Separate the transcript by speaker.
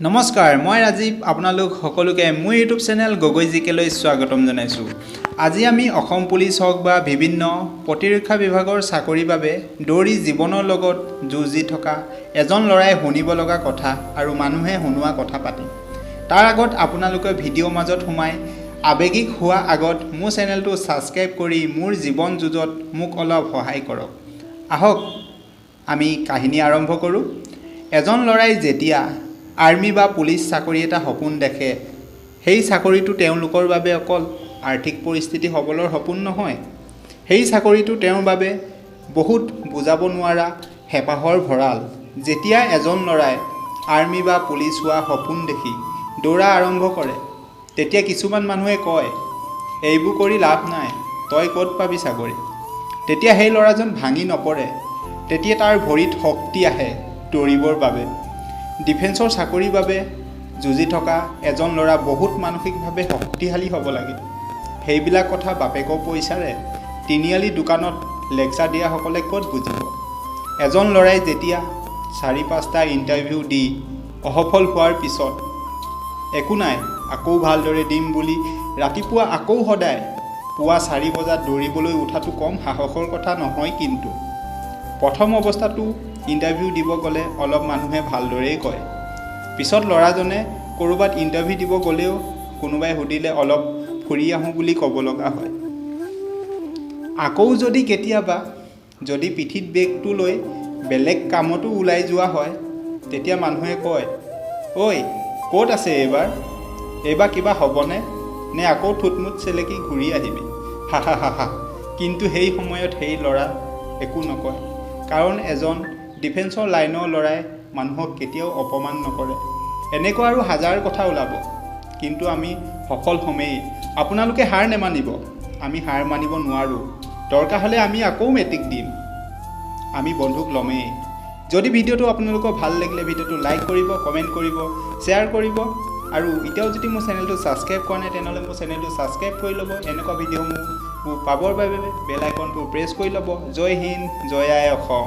Speaker 1: নমস্কাৰ, মই ৰাজীৱ। আপোনালোক সকলোকে মোৰ ইউটিউব চেনেল গগৈ জিকেলৈ স্বাগতম জনাইছোঁ। আজি আমি অসম পুলিচ হওক বা বিভিন্ন প্ৰতিৰক্ষা বিভাগৰ চাকৰিৰ বাবে দৌৰি জীৱনৰ লগত যুঁজি থকা এজন ল'ৰাই শুনিব লগা কথা আৰু মানুহে শুনোৱা কথা পাতিম। তাৰ আগত আপোনালোকে ভিডিঅ'ৰ মাজত সোমাই আৱেগিক হোৱা আগত মোৰ চেনেলটো ছাবস্ক্ৰাইব কৰি মোৰ জীৱন যুঁজত মোক অলপ সহায় কৰক। আহক আমি কাহিনী আৰম্ভ কৰোঁ। এজন ল'ৰাই যেতিয়া আৰ্মি বা পুলিচ চাকৰি এটা সপোন দেখে, সেই চাকৰিটো তেওঁলোকৰ বাবে অকল আৰ্থিক পৰিস্থিতি সবলৰ সপোন নহয়। সেই চাকৰিটো তেওঁৰ বাবে বহুত বুজাব নোৱাৰা হেঁপাহৰ ভঁৰাল। যেতিয়া এজন ল'ৰাই আৰ্মি বা পুলিচ হোৱা সপোন দেখি দৌৰা আৰম্ভ কৰে, তেতিয়া কিছুমান মানুহে কয়, এইবোৰ কৰি লাভ নাই, তই ক'ত পাবি চাকৰি। তেতিয়া সেই ল'ৰাজন ভাঙি নপৰে। তেতিয়া তাৰ ভৰিত শক্তি আহে দৌৰিবৰ বাবে। ডিফেন্সৰ চাকৰিৰ বাবে যুঁজি থকা এজন ল'ৰা বহুত মানসিকভাৱে শক্তিশালী হ'ব লাগে। সেইবিলাক কথা বাপেকৰ পইচাৰে তিনিআলি দোকানত লেকচাৰ দিয়াসকলে ক'ত বুজিব। এজন ল'ৰাই যেতিয়া 4-5টা ইণ্টাৰভিউ দি অসফল হোৱাৰ পিছত একো নাই, আকৌ ভালদৰে দিম বুলি ৰাতিপুৱা আকৌ সদায় পুৱা 4 বজাত দৌৰিবলৈ উঠাটো কম সাহসৰ কথা নহয়। কিন্তু প্ৰথম অৱস্থাটো ইণ্টাৰভিউ দিব গ'লে অলপ মানুহে ভালদৰেই কয়। পিছত ল'ৰাজনে ক'ৰবাত ইণ্টাৰভিউ দিব গ'লেও কোনোবাই সুধিলে অলপ ফুৰি আহোঁ বুলি ক'ব লগা হয়। আকৌ যদি কেতিয়াবা পিঠিত বেগটো লৈ বেলেগ কামতো ওলাই যোৱা হয়, তেতিয়া মানুহে কয়, ঐ ক'ত আছে এইবাৰ কিবা হ'বনে, নে আকৌ থুটমুট চেলেকি ঘূৰি আহিবি, হা হা হা হা। কিন্তু সেই সময়ত সেই ল'ৰা একো নকয়, কাৰণ এজন ডিফেন্সৰ লাইনৰ ল'ৰাই মানুহক কেতিয়াও অপমান নকৰে। এনেকুৱা আৰু হাজাৰ কথা ওলাব, কিন্তু আমি সফল হ'মেই। আপোনালোকে হাৰ নেমানিব, আমি হাৰ মানিব নোৱাৰোঁ। দৰকাৰ হ'লে আমি আকৌ মেট্ৰিক দিম, আমি বন্ধুক ল'মেই। যদি ভিডিঅ'টো আপোনালোকৰ ভাল লাগিলে ভিডিঅ'টো লাইক কৰিব, কমেণ্ট কৰিব, শ্বেয়াৰ কৰিব, আৰু এতিয়াও যদি মোৰ চেনেলটো ছাবস্ক্ৰাইব কৰা নাই তেনেহ'লে মোৰ চেনেলটো ছাবস্ক্ৰাইব কৰি ল'ব। এনেকুৱা ভিডিঅ'সমূহ পাবৰ বাবে বেল আইকনটো প্ৰেছ কৰি ল'ব। জয় হিন্দ, জয় আই অসম।